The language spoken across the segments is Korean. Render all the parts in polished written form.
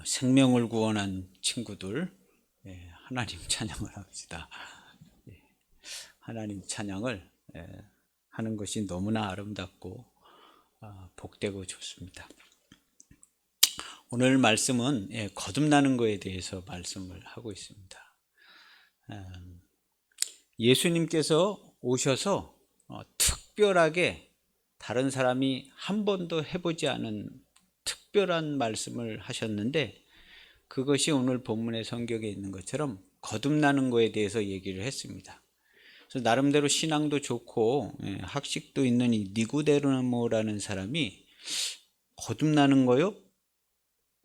생명을 구원한 친구들, 하나님 찬양을 합시다. 하나님 찬양을 하는 것이 너무나 아름답고 복되고 좋습니다. 오늘 말씀은 거듭나는 것에 대해서 말씀을 하고 있습니다. 예수님께서 오셔서 특별하게 다른 사람이 한 번도 해보지 않은 특별한 말씀을 하셨는데, 그것이 오늘 본문의 성경에 있는 것처럼 거듭나는 것에 대해서 얘기를 했습니다. 그래서 나름대로 신앙도 좋고 학식도 있는 이 니고데모라는 사람이 거듭나는 거요?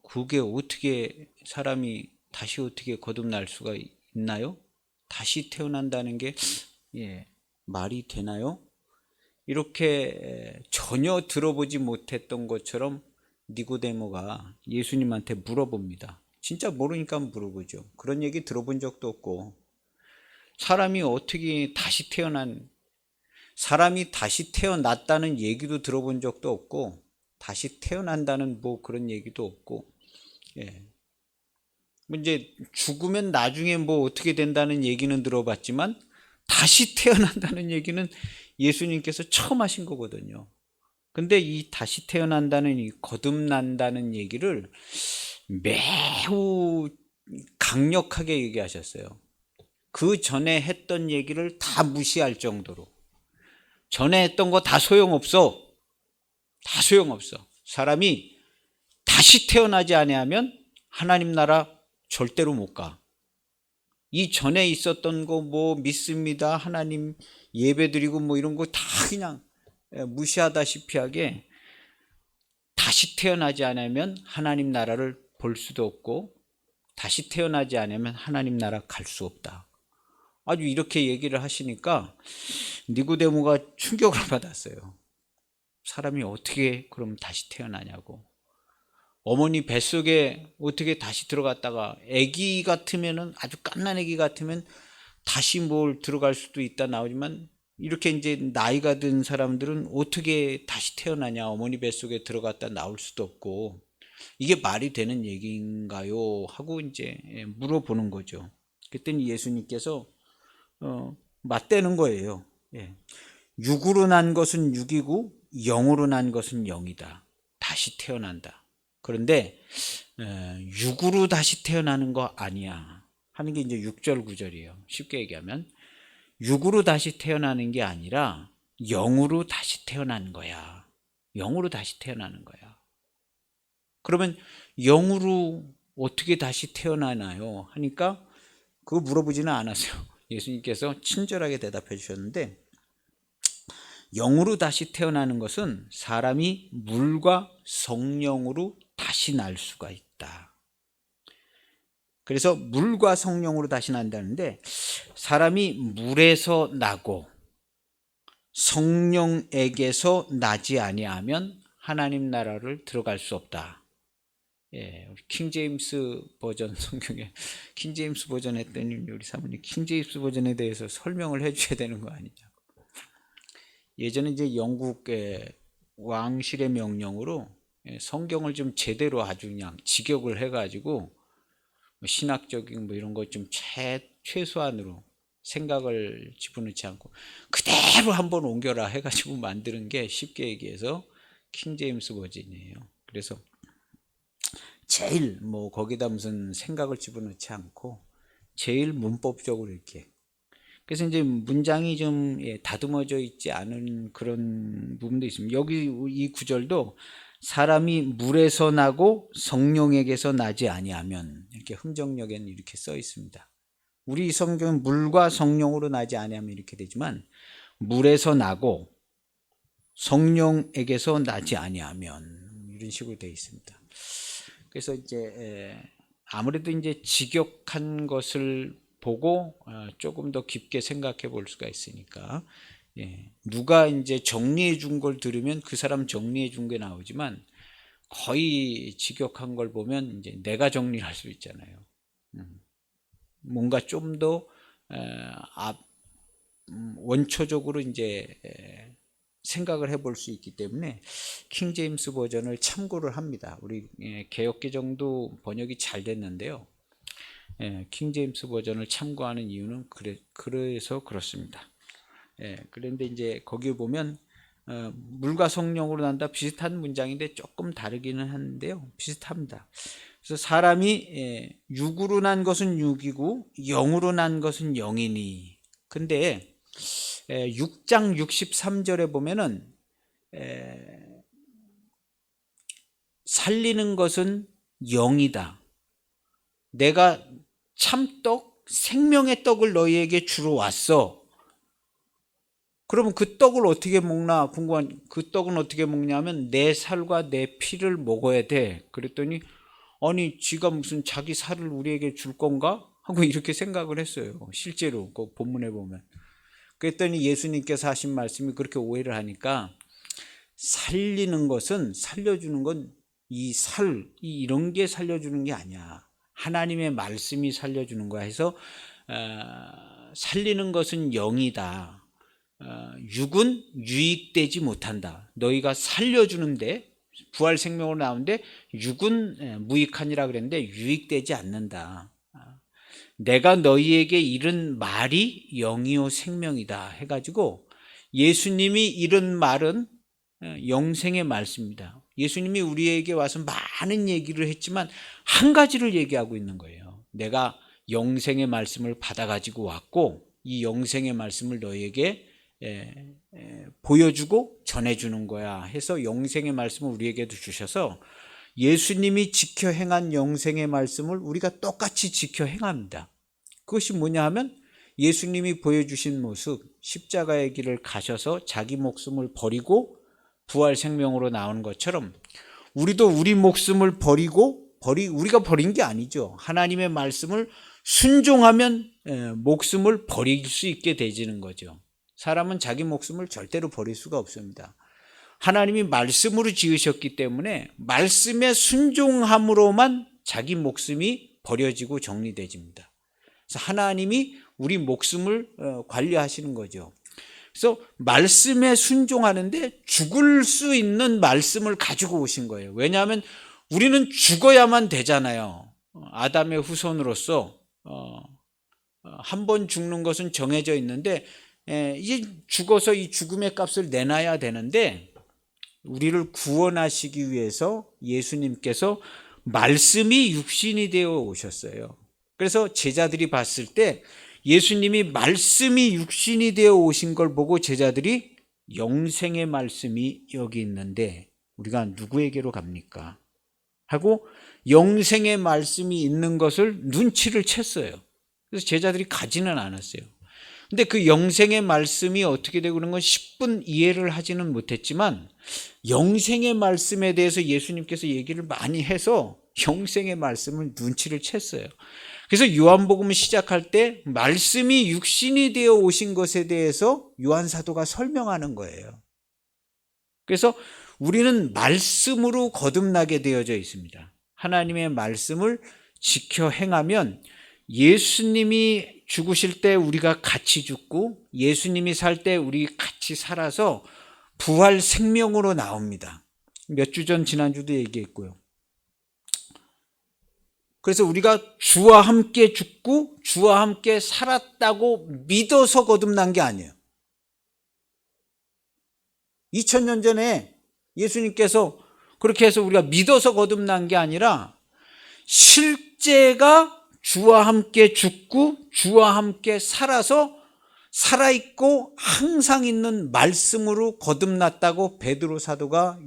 그게 어떻게 사람이 다시 어떻게 거듭날 수가 있나요? 다시 태어난다는 게 말이 되나요? 이렇게 전혀 들어보지 못했던 것처럼 니고데모가 예수님한테 물어봅니다. 진짜 모르니까 물어보죠. 그런 얘기 들어본 적도 없고, 사람이 어떻게 사람이 다시 태어났다는 얘기도 들어본 적도 없고, 다시 태어난다는 뭐 그런 얘기도 없고, 이제 죽으면 나중에 뭐 어떻게 된다는 얘기는 들어봤지만 다시 태어난다는 얘기는 예수님께서 처음 하신 거거든요. 근데 이 다시 태어난다는, 이 거듭난다는 얘기를 매우 강력하게 얘기하셨어요. 그 전에 했던 얘기를 다 무시할 정도로. 전에 했던 거 다 소용없어. 다 소용없어. 사람이 다시 태어나지 아니하면 하나님 나라 절대로 못 가. 이 전에 있었던 거 뭐 믿습니다, 하나님 예배드리고 뭐 이런 거 다 그냥 무시하다시피 하게, 다시 태어나지 않으면 하나님 나라를 볼 수도 없고, 다시 태어나지 않으면 하나님 나라 갈 수 없다. 아주 이렇게 얘기를 하시니까 니고데모가 충격을 받았어요. 사람이 어떻게 그럼 다시 태어나냐고. 어머니 뱃속에 어떻게 다시 들어갔다가, 아기 같으면은, 아주 갓난 아기 같으면 다시 뭘 들어갈 수도 있다 나오지만, 이렇게 이제 나이가 든 사람들은 어떻게 다시 태어나냐, 어머니 뱃속에 들어갔다 나올 수도 없고, 이게 말이 되는 얘기인가요? 하고 이제 물어보는 거죠. 그랬더니 예수님께서 맞대는 거예요. 육으로 난 것은 육이고 영으로 난 것은 영이다. 다시 태어난다. 그런데 육으로 다시 태어나는 거 아니야 하는 게 이제 6절 9절이에요. 쉽게 얘기하면 육으로 다시 태어나는 게 아니라 영으로 다시 태어나는 거야. 영으로 다시 태어나는 거야. 그러면 영으로 어떻게 다시 태어나나요? 하니까 그거 물어보지는 않았어요. 예수님께서 친절하게 대답해 주셨는데, 영으로 다시 태어나는 것은 사람이 물과 성령으로 다시 날 수가 있다. 그래서 물과 성령으로 다시 난다는데, 사람이 물에서 나고 성령에게서 나지 아니하면 하나님 나라를 들어갈 수 없다. 킹제임스 버전 성경에 킹제임스 버전 했더니 우리 사모님 킹제임스 버전에 대해서 설명을 해줘야 되는 거 아니냐. 예전에 이제 영국 왕실의 명령으로 성경을 좀 제대로 아주 그냥 직역을 해가지고 신학적인 뭐 이런 것 좀 최소한으로 생각을 집어넣지 않고 그대로 한번 옮겨라 해가지고 만드는 게, 쉽게 얘기해서 킹제임스 버전이에요. 그래서 제일 뭐 거기다 무슨 생각을 집어넣지 않고 제일 문법적으로 이렇게, 그래서 이제 문장이 좀 다듬어져 있지 않은 그런 부분도 있습니다. 여기 이 구절도 사람이 물에서 나고 성령에게서 나지 아니하면, 이렇게 흥정역에는 이렇게 써 있습니다. 우리 성경은 물과 성령으로 나지 아니하면 이렇게 되지만, 물에서 나고 성령에게서 나지 아니하면 이런 식으로 되어 있습니다. 그래서 이제 아무래도 이제 직역한 것을 보고 조금 더 깊게 생각해 볼 수가 있으니까, 누가 이제 정리해 준 걸 들으면 그 사람 정리해 준 게 나오지만, 거의 직역한 걸 보면 이제 내가 정리를 할 수 있잖아요. 뭔가 좀 더 원초적으로 이제 생각을 해볼 수 있기 때문에 킹제임스 버전을 참고를 합니다. 우리 개역개정도 번역이 잘 됐는데요. 킹제임스 버전을 참고하는 이유는 그래서 그렇습니다. 그런데 이제 거기 보면 물과 성령으로 난다 비슷한 문장인데 조금 다르기는 하는데요. 비슷합니다. 그래서 사람이 육으로 난 것은 육이고 영으로 난 것은 영이니. 근데 6장 63절에 보면은 살리는 것은 영이다. 내가 참떡 생명의 떡을 너희에게 주러 왔어. 그러면 그 떡을 어떻게 먹나 궁금한, 그 떡은 어떻게 먹냐면 내 살과 내 피를 먹어야 돼. 그랬더니 아니 지가 무슨 자기 살을 우리에게 줄 건가? 하고 이렇게 생각을 했어요. 실제로 그 본문에 보면. 그랬더니 예수님께서 하신 말씀이 그렇게 오해를 하니까 살리는 것은, 살려주는 건 이 이런 게 살려주는 게 아니야. 하나님의 말씀이 살려주는 거야 해서 살리는 것은 영이다. 육은 유익되지 못한다. 너희가 살려주는데 부활 생명으로 나오는데 육은 무익하니라 그랬는데 유익되지 않는다. 내가 너희에게 이른 말이 영이요 생명이다 해가지고 예수님이 이른 말은 영생의 말씀입니다. 예수님이 우리에게 와서 많은 얘기를 했지만 한 가지를 얘기하고 있는 거예요. 내가 영생의 말씀을 받아가지고 왔고 이 영생의 말씀을 너희에게 보여주고 전해주는 거야 해서 영생의 말씀을 우리에게도 주셔서 예수님이 지켜 행한 영생의 말씀을 우리가 똑같이 지켜 행합니다. 그것이 뭐냐 하면 예수님이 보여주신 모습, 십자가의 길을 가셔서 자기 목숨을 버리고 부활 생명으로 나오는 것처럼 우리도 우리 목숨을 우리가 버린 게 아니죠. 하나님의 말씀을 순종하면 목숨을 버릴 수 있게 되지는 거죠. 사람은 자기 목숨을 절대로 버릴 수가 없습니다. 하나님이 말씀으로 지으셨기 때문에 말씀에 순종함으로만 자기 목숨이 버려지고 정리되집니다. 그래서 하나님이 우리 목숨을 관리하시는 거죠. 그래서 말씀에 순종하는데 죽을 수 있는 말씀을 가지고 오신 거예요. 왜냐하면 우리는 죽어야만 되잖아요. 아담의 후손으로서 한 번 죽는 것은 정해져 있는데 이제 죽어서 이 죽음의 값을 내놔야 되는데 우리를 구원하시기 위해서 예수님께서 말씀이 육신이 되어 오셨어요. 그래서 제자들이 봤을 때 예수님이 말씀이 육신이 되어 오신 걸 보고 제자들이 영생의 말씀이 여기 있는데 우리가 누구에게로 갑니까? 하고 영생의 말씀이 있는 것을 눈치를 챘어요. 그래서 제자들이 가지는 않았어요. 근데 그 영생의 말씀이 어떻게 되고 그런 건 10분 이해를 하지는 못했지만 영생의 말씀에 대해서 예수님께서 얘기를 많이 해서 영생의 말씀을 눈치를 챘어요. 그래서 요한복음을 시작할 때 말씀이 육신이 되어 오신 것에 대해서 요한 사도가 설명하는 거예요. 그래서 우리는 말씀으로 거듭나게 되어져 있습니다. 하나님의 말씀을 지켜 행하면 예수님이 죽으실 때 우리가 같이 죽고 예수님이 살 때 우리 같이 살아서 부활 생명으로 나옵니다. 몇 주 전 지난주도 얘기했고요. 그래서 우리가 주와 함께 죽고 주와 함께 살았다고 믿어서 거듭난 게 아니에요. 2000년 전에 예수님께서 그렇게 해서 우리가 믿어서 거듭난 게 아니라 실제가 주와 함께 죽고 주와 함께 살아서 살아있고 항상 있는 말씀으로 거듭났다고 베드로 사도가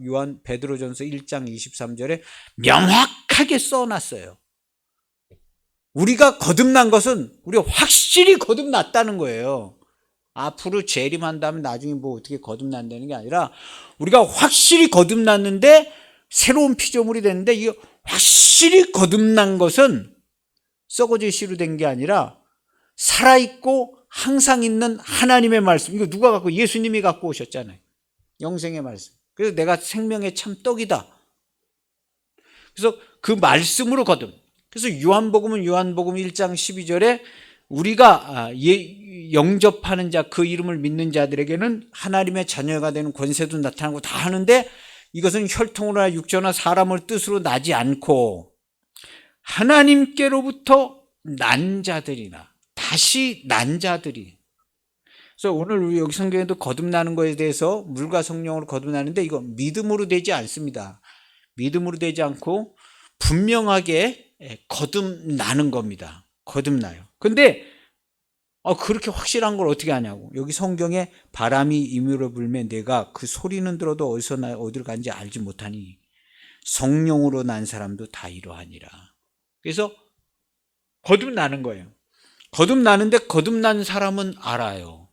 베드로전서 1장 23절에 명확하게 써놨어요. 우리가 거듭난 것은 우리가 확실히 거듭났다는 거예요. 앞으로 재림한다면 나중에 뭐 어떻게 거듭난다는 게 아니라 우리가 확실히 거듭났는데 새로운 피조물이 됐는데 이 확실히 거듭난 것은 썩어질 씨로 된 게 아니라 살아있고 항상 있는 하나님의 말씀. 이거 누가 갖고? 예수님이 갖고 오셨잖아요. 영생의 말씀. 그래서 내가 생명의 참 떡이다. 그래서 그 말씀으로 거듭. 그래서 요한복음은 요한복음 1장 12절에 우리가 영접하는 자, 그 이름을 믿는 자들에게는 하나님의 자녀가 되는 권세도 나타나고 다 하는데, 이것은 혈통으로나 육조나 사람의 뜻으로 나지 않고 하나님께로부터 난 자들이나 다시 난 자들이. 그래서 오늘 우리 여기 성경에도 거듭나는 것에 대해서 물과 성령으로 거듭나는데, 이거 믿음으로 되지 않습니다. 믿음으로 되지 않고 분명하게 거듭나는 겁니다. 거듭나요. 근데 그렇게 확실한 걸 어떻게 하냐고. 여기 성경에 바람이 임의로 불면 내가 그 소리는 들어도 어디로 간지 알지 못하니 성령으로 난 사람도 다 이러하니라. 그래서 거듭나는 거예요. 거듭나는데 거듭난 사람은 알아요.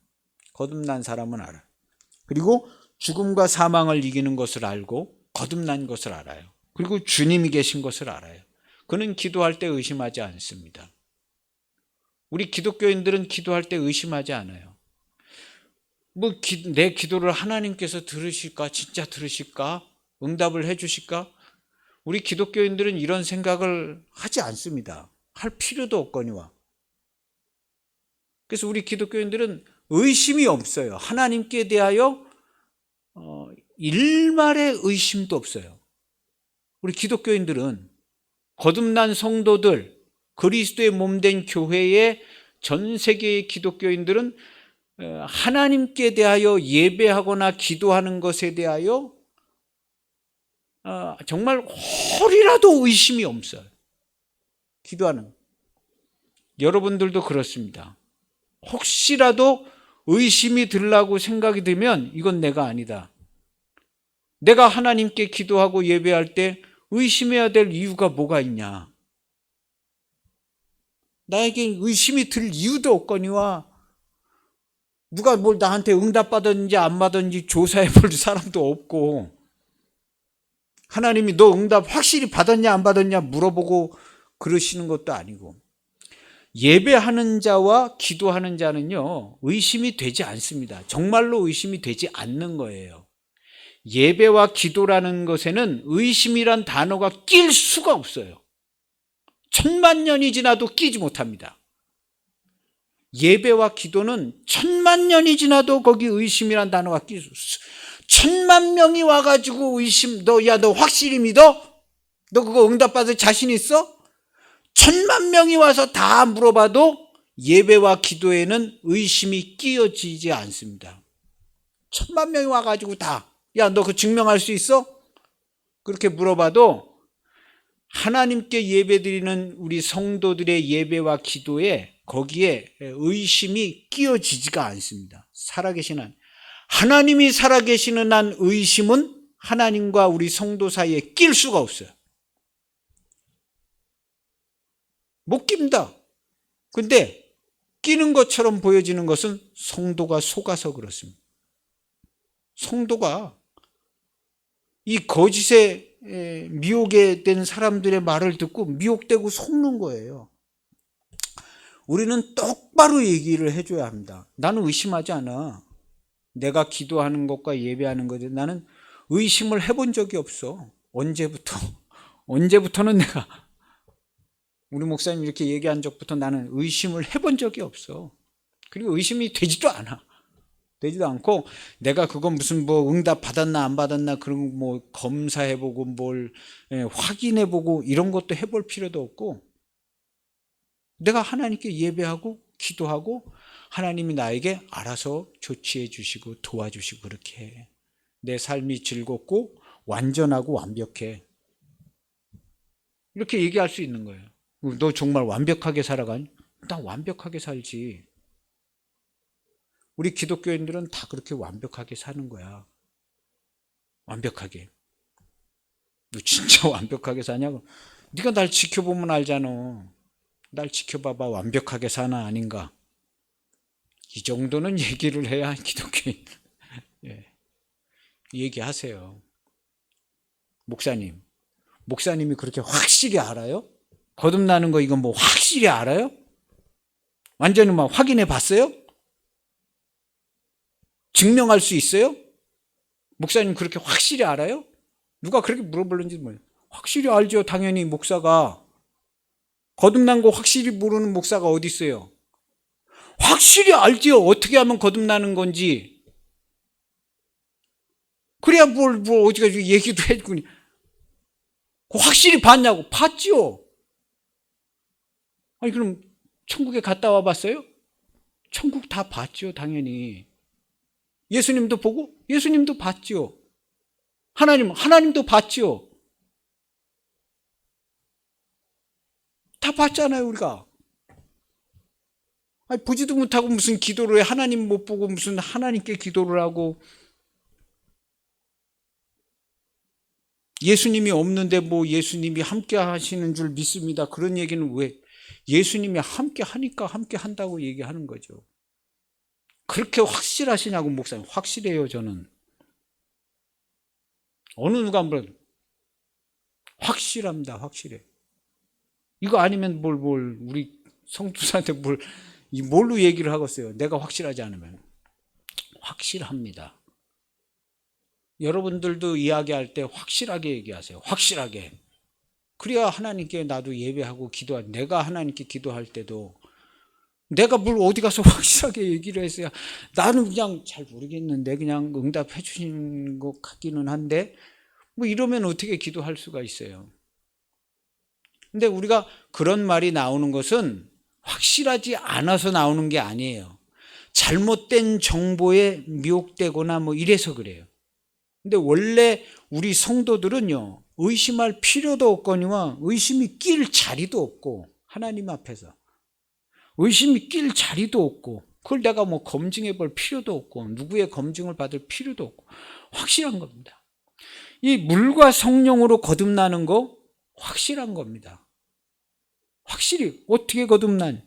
거듭난 사람은 알아요. 그리고 죽음과 사망을 이기는 것을 알고 거듭난 것을 알아요. 그리고 주님이 계신 것을 알아요. 그는 기도할 때 의심하지 않습니다. 우리 기독교인들은 기도할 때 의심하지 않아요. 내 기도를 하나님께서 들으실까? 진짜 들으실까? 응답을 해주실까? 우리 기독교인들은 이런 생각을 하지 않습니다. 할 필요도 없거니와. 그래서 우리 기독교인들은 의심이 없어요. 하나님께 대하여 일말의 의심도 없어요. 우리 기독교인들은 거듭난 성도들, 그리스도의 몸된 교회의 전 세계의 기독교인들은 하나님께 대하여 예배하거나 기도하는 것에 대하여 정말 홀이라도 의심이 없어요. 기도하는. 여러분들도 그렇습니다. 혹시라도 의심이 들라고 생각이 들면 이건 내가 아니다. 내가 하나님께 기도하고 예배할 때 의심해야 될 이유가 뭐가 있냐? 나에게 의심이 들 이유도 없거니와 누가 뭘 나한테 응답받았는지 안 받았는지 조사해 볼 사람도 없고, 하나님이 너 응답 확실히 받았냐 안 받았냐 물어보고 그러시는 것도 아니고, 예배하는 자와 기도하는 자는요 의심이 되지 않습니다. 정말로 의심이 되지 않는 거예요. 예배와 기도라는 것에는 의심이란 단어가 낄 수가 없어요. 1000만 년이 지나도 끼지 못합니다. 예배와 기도는 1000만 년이 지나도 거기 의심이란 단어가 끼 수 없어요. 1000만 명이 와가지고 의심, 너 확실히 믿어? 너 그거 응답받을 자신 있어? 1000만 명이 와서 다 물어봐도 예배와 기도에는 의심이 끼어지지 않습니다. 1000만 명이 와가지고 다, 야, 너 그거 증명할 수 있어? 그렇게 물어봐도 하나님께 예배드리는 우리 성도들의 예배와 기도에 거기에 의심이 끼어지지가 않습니다. 살아계시는 하나님이 살아계시는 한 의심은 하나님과 우리 성도 사이에 낄 수가 없어요. 못 낍니다. 근데 끼는 것처럼 보여지는 것은 성도가 속아서 그렇습니다. 성도가 이 거짓에 미혹에 된 사람들의 말을 듣고 미혹되고 속는 거예요. 우리는 똑바로 얘기를 해줘야 합니다. 나는 의심하지 않아. 내가 기도하는 것과 예배하는 것에 나는 의심을 해본 적이 없어. 언제부터는 내가, 우리 목사님 이렇게 얘기한 적부터 나는 의심을 해본 적이 없어. 그리고 의심이 되지도 않아. 되지도 않고, 내가 그건 무슨 응답 받았나 안 받았나 그런 거 검사해보고 뭘 확인해보고 이런 것도 해볼 필요도 없고, 내가 하나님께 예배하고 기도하고 하나님이 나에게 알아서 조치해 주시고 도와주시고 그렇게 해. 내 삶이 즐겁고 완전하고 완벽해. 이렇게 얘기할 수 있는 거예요. 너 정말 완벽하게 살아가니? 나 완벽하게 살지. 우리 기독교인들은 다 그렇게 완벽하게 사는 거야. 완벽하게. 너 진짜 완벽하게 사냐고. 네가 날 지켜보면 알잖아. 날 지켜봐봐. 완벽하게 사나 아닌가. 이 정도는 얘기를 해야 기독교인. 예. 얘기하세요. 목사님이 그렇게 확실히 알아요? 거듭나는 거 이건 확실히 알아요? 완전히 확인해 봤어요? 증명할 수 있어요? 목사님 그렇게 확실히 알아요? 누가 그렇게 물어보는지 몰라요. 확실히 알죠. 당연히 목사가. 거듭난 거 확실히 모르는 목사가 어디 있어요? 확실히 알지요. 어떻게 하면 거듭나는 건지. 그래야 뭘 어디가 얘기도 해주고. 확실히 봤냐고. 봤지요. 아니 그럼 천국에 갔다 와봤어요? 천국 다 봤지요. 당연히. 예수님도 보고 예수님도 봤지요. 하나님도 봤지요. 다 봤잖아요. 우리가. 아니, 보지도 못하고 무슨 기도를 해. 하나님 못 보고 무슨 하나님께 기도를 하고. 예수님이 없는데 뭐 예수님이 함께 하시는 줄 믿습니다. 그런 얘기는 왜? 예수님이 함께 하니까 함께 한다고 얘기하는 거죠. 그렇게 확실하시냐고. 목사님. 확실해요. 저는. 어느 누가 물어도 확실합니다. 확실해. 이거 아니면 우리 성도사한테 뭘로 얘기를 하겠어요. 내가 확실하지 않으면. 확실합니다. 여러분들도 이야기할 때 확실하게 얘기하세요. 확실하게. 그래야 하나님께 나도 예배하고 내가 하나님께 기도할 때도 내가 어디 가서 확실하게 얘기를 했어야. 나는 그냥 잘 모르겠는데 그냥 응답해 주시는 것 같기는 한데 뭐 이러면 어떻게 기도할 수가 있어요. 근데 우리가 그런 말이 나오는 것은 확실하지 않아서 나오는 게 아니에요. 잘못된 정보에 미혹되거나 뭐 이래서 그래요. 근데 원래 우리 성도들은요, 의심할 필요도 없거니와 의심이 낄 자리도 없고, 하나님 앞에서 의심이 낄 자리도 없고, 그걸 내가 뭐 검증해 볼 필요도 없고, 누구의 검증을 받을 필요도 없고, 확실한 겁니다. 이 물과 성령으로 거듭나는 거 확실한 겁니다. 확실히. 어떻게 거듭난?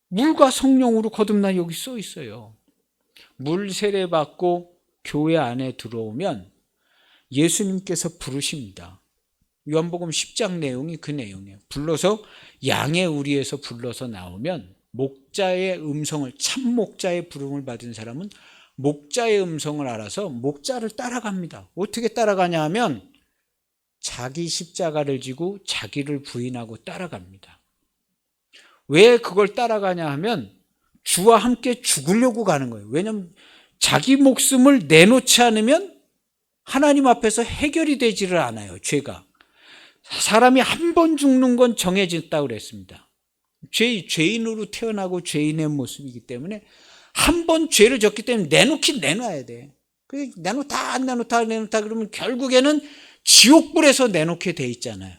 물과 성령으로 거듭나. 여기 써 있어요. 물 세례 받고 교회 안에 들어오면 예수님께서 부르십니다. 요한복음 10장 내용이 그 내용이에요. 불러서 양의 우리에서 불러서 나오면 목자의 음성을, 참 목자의 부름을 받은 사람은 목자의 음성을 알아서 목자를 따라갑니다. 어떻게 따라가냐 하면 자기 십자가를 지고 자기를 부인하고 따라갑니다. 왜 그걸 따라가냐 하면 주와 함께 죽으려고 가는 거예요. 왜냐하면 자기 목숨을 내놓지 않으면 하나님 앞에서 해결이 되지를 않아요. 죄가. 사람이 한 번 죽는 건 정해졌다고 그랬습니다. 죄인으로 태어나고 죄인의 모습이기 때문에 한 번 죄를 졌기 때문에 내놔야 돼. 내놓다 그러면 결국에는 지옥불에서 내놓게 돼 있잖아요.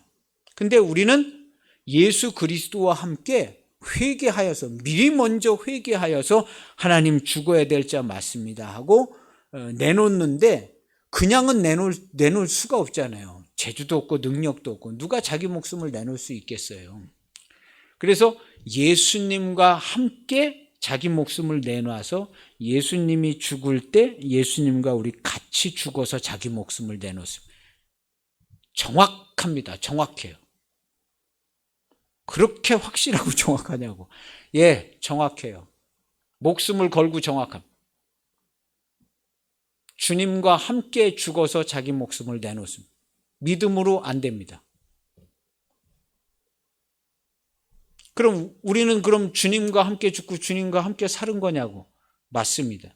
근데 우리는 예수 그리스도와 함께 회개하여서, 미리 먼저 회개하여서 하나님 죽어야 될 자 맞습니다 하고 내놓는데, 그냥은 내놓을 수가 없잖아요. 재주도 없고 능력도 없고 누가 자기 목숨을 내놓을 수 있겠어요. 그래서 예수님과 함께 자기 목숨을 내놔서 예수님이 죽을 때 예수님과 우리 같이 죽어서 자기 목숨을 내놓습니다. 정확합니다. 정확해요. 그렇게 확실하고 정확하냐고. 예, 정확해요. 목숨을 걸고 정확합니다. 주님과 함께 죽어서 자기 목숨을 내놓습니다. 믿음으로 안 됩니다. 그럼 우리는 주님과 함께 죽고 주님과 함께 사는 거냐고. 맞습니다.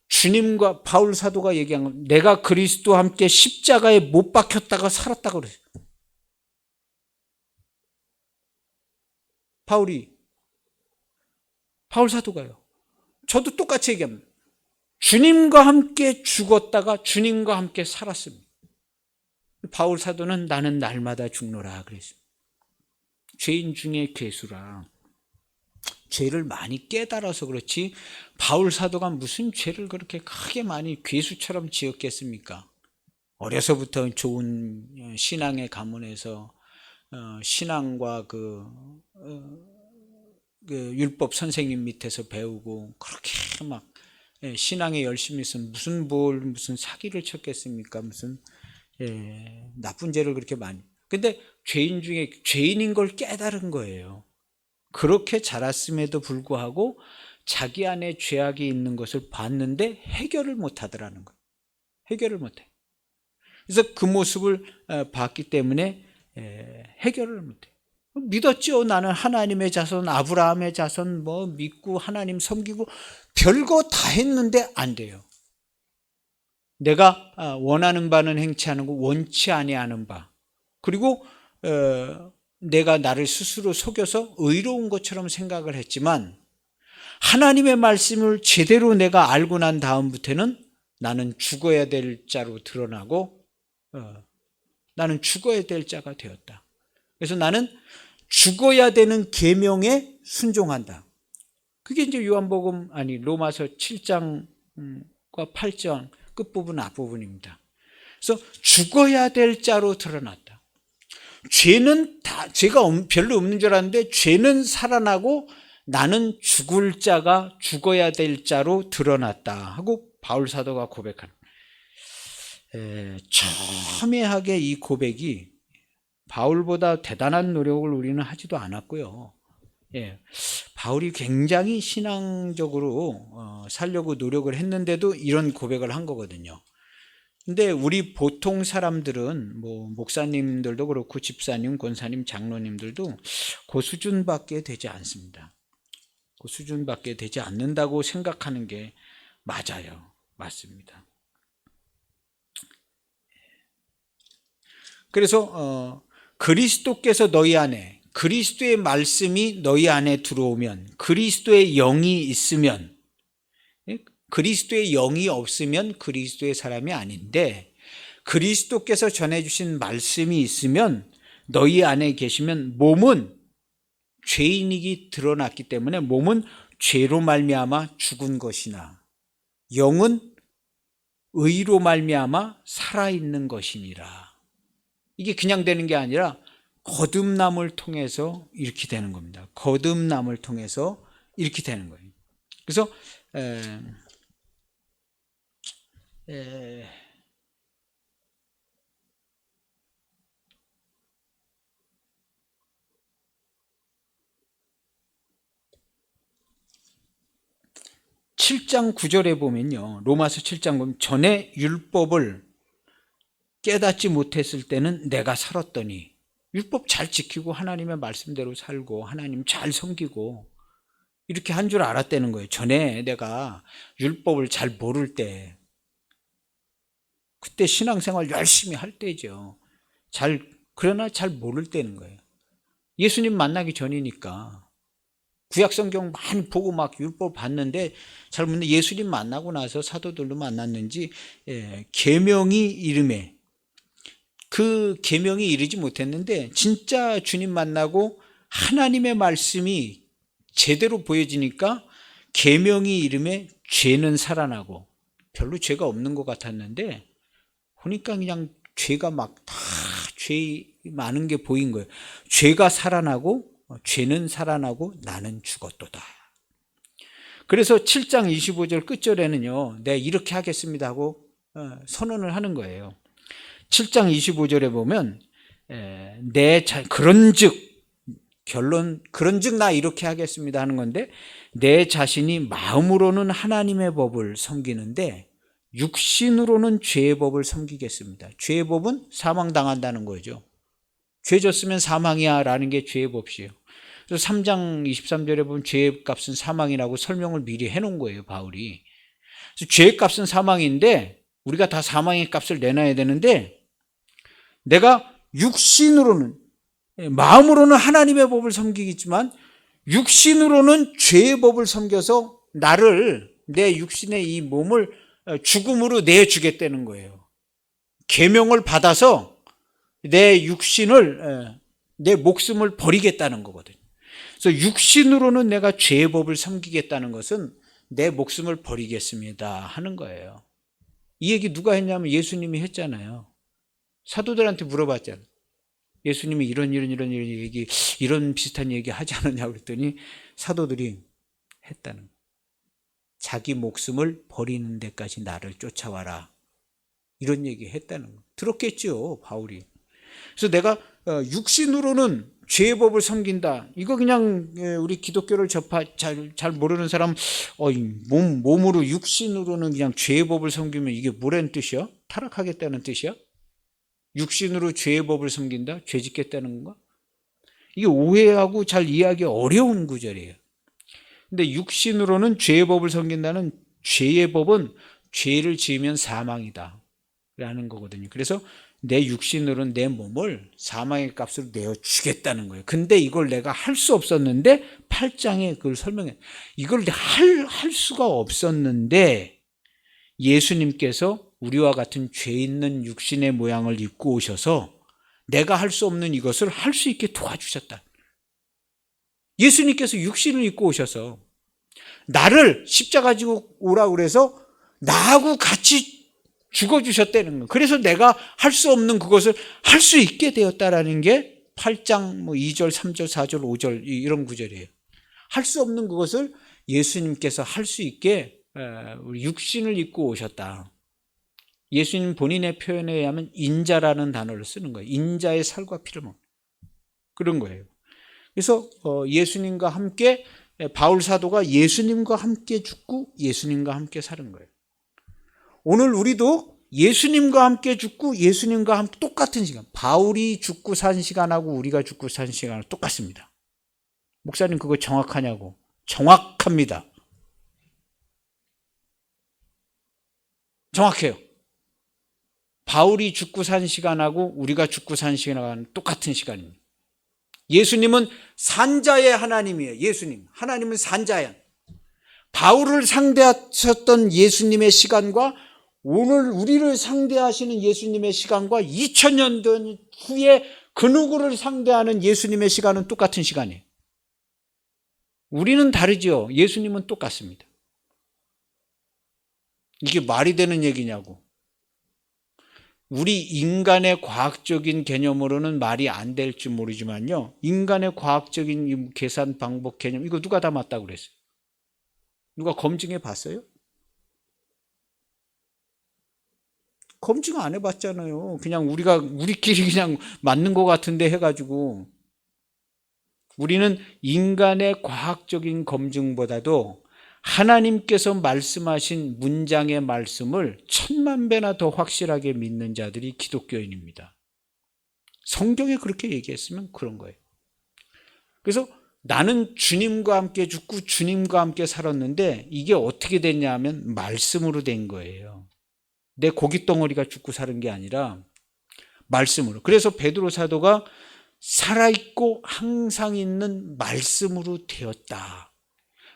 주님과, 바울 사도가 얘기한 건 내가 그리스도와 함께 십자가에 못 박혔다가 살았다고 그랬어요. 바울 사도가요. 저도 똑같이 얘기합니다. 주님과 함께 죽었다가 주님과 함께 살았습니다. 바울 사도는 나는 날마다 죽노라 그랬습니다. 죄인 중에 괴수라. 죄를 많이 깨달아서 그렇지 바울 사도가 무슨 죄를 그렇게 크게 많이 괴수처럼 지었겠습니까? 어려서부터 좋은 신앙의 가문에서 신앙과 그 율법 선생님 밑에서 배우고 그렇게 막 신앙에 열심히 있으면 무슨 사기를 쳤겠습니까? 무슨 나쁜 죄를 그렇게 많이. 근데 죄인 중에 죄인인 걸 깨달은 거예요. 그렇게 자랐음에도 불구하고 자기 안에 죄악이 있는 것을 봤는데 해결을 못 하더라는 거예요. 해결을 못 해. 그래서 그 모습을 봤기 때문에 해결을 못 해. 믿었죠. 나는 하나님의 자손, 아브라함의 자손 뭐 믿고 하나님 섬기고 별거 다 했는데 안 돼요. 내가 원하는 바는 행치 않고 원치 아니하는 바, 그리고 내가 나를 스스로 속여서 의로운 것처럼 생각을 했지만 하나님의 말씀을 제대로 내가 알고 난 다음부터는 나는 죽어야 될 자로 드러나고 나는 죽어야 될 자가 되었다. 그래서 나는 죽어야 되는 계명에 순종한다. 그게 이제 요한복음 로마서 7장과 8장 끝부분 앞부분입니다. 그래서 죽어야 될 자로 드러났다. 죄는 죄가 별로 없는 줄 알았는데 죄는 살아나고 나는 죽을 자가 죽어야 될 자로 드러났다 하고 바울 사도가 고백하는 첨예하게 이 고백이 바울보다 대단한 노력을 우리는 하지도 않았고요. 바울이 굉장히 신앙적으로 살려고 노력을 했는데도 이런 고백을 한 거거든요. 근데 우리 보통 사람들은 뭐 목사님들도 그렇고 집사님, 권사님, 장로님들도 그 수준밖에 되지 않습니다. 그 수준밖에 되지 않는다고 생각하는 게 맞아요. 맞습니다. 그래서 그리스도께서 너희 안에, 그리스도의 말씀이 너희 안에 들어오면, 그리스도의 영이 있으면, 그리스도의 영이 없으면 그리스도의 사람이 아닌데, 그리스도께서 전해주신 말씀이 있으면 너희 안에 계시면 몸은 죄인이 드러났기 때문에 몸은 죄로 말미암아 죽은 것이나 영은 의로 말미암아 살아있는 것이니라. 이게 그냥 되는 게 아니라 거듭남을 통해서 이렇게 되는 겁니다. 거듭남을 통해서 이렇게 되는 거예요. 그래서 7장 9절에 보면요. 로마서 7장 보면 전에 율법을 깨닫지 못했을 때는 내가 살았더니, 율법 잘 지키고 하나님의 말씀대로 살고 하나님 잘 섬기고 이렇게 한 줄 알았다는 거예요. 전에 내가 율법을 잘 모를 때, 그때 신앙생활 열심히 할 때죠. 그러나 잘 모를 때는 거예요. 예수님 만나기 전이니까 구약 성경 많이 보고 막 율법 봤는데 잘 모르는데, 예수님 만나고 나서 사도들도 만났는지 계명이 이름에 그 계명이 이르지 못했는데, 진짜 주님 만나고 하나님의 말씀이 제대로 보여지니까 계명이 이름에 죄는 살아나고, 별로 죄가 없는 것 같았는데 보니까 그냥 죄가 막 다 죄 많은 게 보인 거예요. 죄가 살아나고 죄는 살아나고 나는 죽었도다. 그래서 7장 25절 끝절에는요, 내가 이렇게 하겠습니다 하고 선언을 하는 거예요. 7장 25절에 보면 그런즉 나 이렇게 하겠습니다 하는 건데, 내 자신이 마음으로는 하나님의 법을 섬기는데 육신으로는 죄의 법을 섬기겠습니다. 죄의 법은 사망당한다는 거죠. 죄 졌으면 사망이야 라는 게 죄의 법이에요. 그래서 3장 23절에 보면 죄의 값은 사망이라고 설명을 미리 해놓은 거예요, 바울이. 그래서 죄의 값은 사망인데 우리가 다 사망의 값을 내놔야 되는데, 내가 육신으로는, 마음으로는 하나님의 법을 섬기겠지만 육신으로는 죄의 법을 섬겨서 내 육신의 이 몸을 죽음으로 내주겠다는 거예요. 계명을 받아서 내 목숨을 버리겠다는 거거든요. 그래서 육신으로는 내가 죄의 법을 섬기겠다는 것은 내 목숨을 버리겠습니다 하는 거예요. 이 얘기 누가 했냐면 예수님이 했잖아요. 사도들한테 물어봤잖아요. 예수님이 이런 얘기, 이런 비슷한 얘기 하지 않았냐고 그랬더니 사도들이 했다는 거예요. 자기 목숨을 버리는 데까지 나를 쫓아와라, 이런 얘기 했다는 거예요. 들었겠죠, 바울이. 그래서 내가 육신으로는 죄의 법을 섬긴다, 이거 그냥 우리 기독교를 잘 모르는 사람, 몸으로 육신으로는 그냥 죄의 법을 섬기면 이게 뭐라는 뜻이야? 타락하겠다는 뜻이야? 육신으로 죄의 법을 섬긴다? 죄 짓겠다는 건가? 이게 오해하고 잘 이해하기 어려운 구절이에요. 근데 육신으로는 죄의 법을 섬긴다는 죄의 법은 죄를 지으면 사망이다 라는 거거든요. 그래서 내 육신으로는 내 몸을 사망의 값으로 내어주겠다는 거예요. 근데 이걸 내가 할 수 없었는데 8장에 그걸 설명해. 이걸 할 수가 없었는데 예수님께서 우리와 같은 죄 있는 육신의 모양을 입고 오셔서 내가 할 수 없는 이것을 할 수 있게 도와주셨다. 예수님께서 육신을 입고 오셔서 나를 십자가 지고 오라고 그래서 나하고 같이 죽어주셨다는 거예요. 그래서 내가 할 수 없는 그것을 할 수 있게 되었다라는 게 8장 2절, 3절, 4절, 5절 이런 구절이에요. 할 수 없는 그것을 예수님께서 할 수 있게 우리 육신을 입고 오셨다. 예수님 본인의 표현에 의하면 인자라는 단어를 쓰는 거예요. 인자의 살과 피를 먹는 그런 거예요. 그래서 예수님과 함께 바울 사도가 예수님과 함께 죽고 예수님과 함께 사는 거예요. 오늘 우리도 예수님과 함께 죽고 예수님과 함께 똑같은 시간, 바울이 죽고 산 시간하고 우리가 죽고 산 시간은 똑같습니다. 목사님 그거 정확하냐고. 정확합니다. 정확해요. 바울이 죽고 산 시간하고 우리가 죽고 산 시간하고는 똑같은 시간입니다. 예수님은 산자의 하나님이에요. 예수님. 하나님은 산자야. 바울을 상대하셨던 예수님의 시간과 오늘 우리를 상대하시는 예수님의 시간과 2000년 후에 그 누구를 상대하는 예수님의 시간은 똑같은 시간이에요. 우리는 다르죠. 예수님은 똑같습니다. 이게 말이 되는 얘기냐고. 우리 인간의 과학적인 개념으로는 말이 안 될지 모르지만요. 인간의 과학적인 계산 방법 개념 이거 누가 다 맞다고 그랬어요? 누가 검증해 봤어요? 검증 안 해봤잖아요. 그냥 우리끼리 그냥 맞는 것 같은데 해가지고. 우리는 인간의 과학적인 검증보다도 하나님께서 말씀하신 문장의 말씀을 1000만 배나 더 확실하게 믿는 자들이 기독교인입니다. 성경에 그렇게 얘기했으면 그런 거예요. 그래서 나는 주님과 함께 죽고 주님과 함께 살았는데 이게 어떻게 됐냐 하면 말씀으로 된 거예요. 내 고깃덩어리가 죽고 사는 게 아니라 말씀으로. 그래서 베드로 사도가 살아있고 항상 있는 말씀으로 되었다.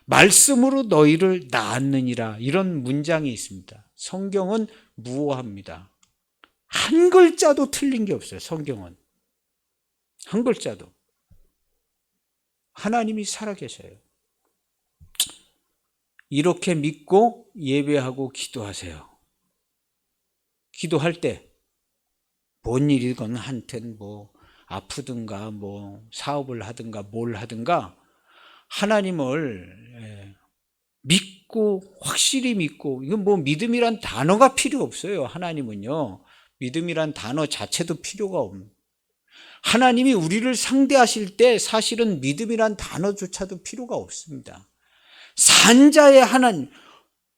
말씀으로 너희를 낳았느니라. 이런 문장이 있습니다. 성경은 무오합니다. 한 글자도 틀린 게 없어요. 성경은. 한 글자도. 하나님이 살아계셔요. 이렇게 믿고 예배하고 기도하세요. 기도할 때 뭔 일이건 한텐 아프든가 사업을 하든가 뭘 하든가 하나님을 믿고 확실히 믿고 이건 믿음이란 단어가 필요 없어요. 하나님은요. 믿음이란 단어 자체도 필요가 없는 하나님이 우리를 상대하실 때 사실은 믿음이란 단어조차도 필요가 없습니다. 산자의 하나님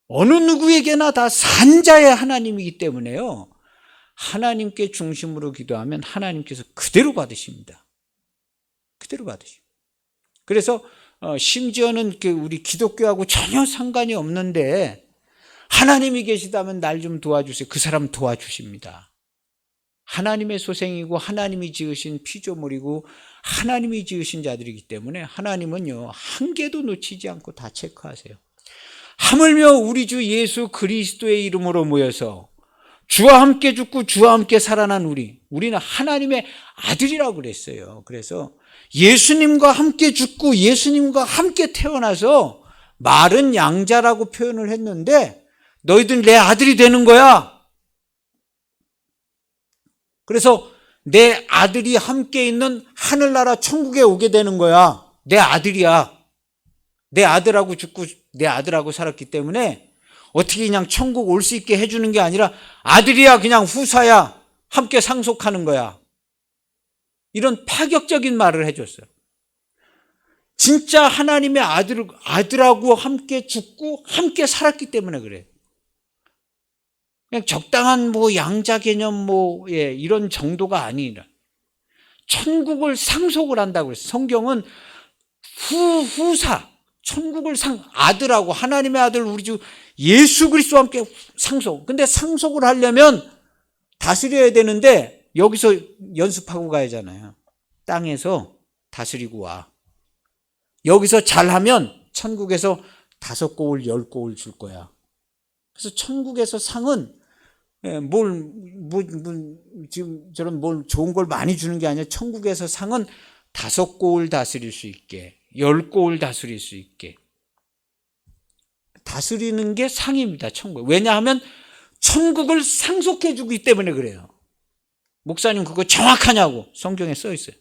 어느 누구에게나 다 산자의 하나님이기 때문에요. 하나님께 중심으로 기도하면 하나님께서 그대로 받으십니다. 그대로 받으십니다. 그래서 심지어는 우리 기독교하고 전혀 상관이 없는데 하나님이 계시다면 날 좀 도와주세요. 그 사람 도와주십니다. 하나님의 소생이고 하나님이 지으신 피조물이고 하나님이 지으신 자들이기 때문에 하나님은요 한 개도 놓치지 않고 다 체크하세요. 하물며 우리 주 예수 그리스도의 이름으로 모여서 주와 함께 죽고 주와 함께 살아난 우리는 하나님의 아들이라고 그랬어요. 그래서 예수님과 함께 죽고 예수님과 함께 태어나서 말은 양자라고 표현을 했는데 너희들 내 아들이 되는 거야. 그래서 내 아들이 함께 있는 하늘나라 천국에 오게 되는 거야. 내 아들이야. 내 아들하고 죽고 내 아들하고 살았기 때문에 어떻게 그냥 천국 올 수 있게 해주는 게 아니라 아들이야 그냥 후사야 함께 상속하는 거야. 이런 파격적인 말을 해줬어요. 진짜 하나님의 아들하고 함께 죽고 함께 살았기 때문에 그래요. 그냥 적당한 양자 개념 이런 정도가 아니라 천국을 상속을 한다고 그랬어요. 성경은 후사, 천국을 아들하고 하나님의 아들 우리 주 예수 그리스도와 함께 상속. 근데 상속을 하려면 다스려야 되는데 여기서 연습하고 가야잖아요. 땅에서 다스리고 와. 여기서 잘하면 천국에서 5고을 10고을 줄 거야. 그래서 천국에서 상은 지금처럼 뭘 좋은 걸 많이 주는 게 아니라 천국에서 상은 5고을 다스릴 수 있게, 10고을 다스릴 수 있게. 다스리는 게 상입니다, 천국. 왜냐하면 천국을 상속해 주기 때문에 그래요. 목사님 그거 정확하냐고 성경에 써 있어요.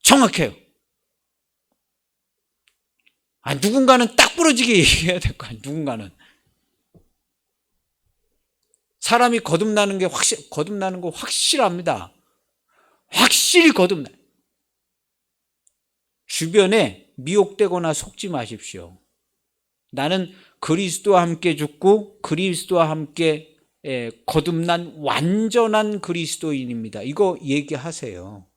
정확해요. 누군가는 딱 부러지게 얘기해야 될 거 아니에요. 누군가는. 사람이 거듭나는 거 확실합니다. 확실히 거듭나요. 주변에 미혹되거나 속지 마십시오. 나는 그리스도와 함께 죽고 그리스도와 함께 거듭난 완전한 그리스도인입니다. 이거 얘기하세요.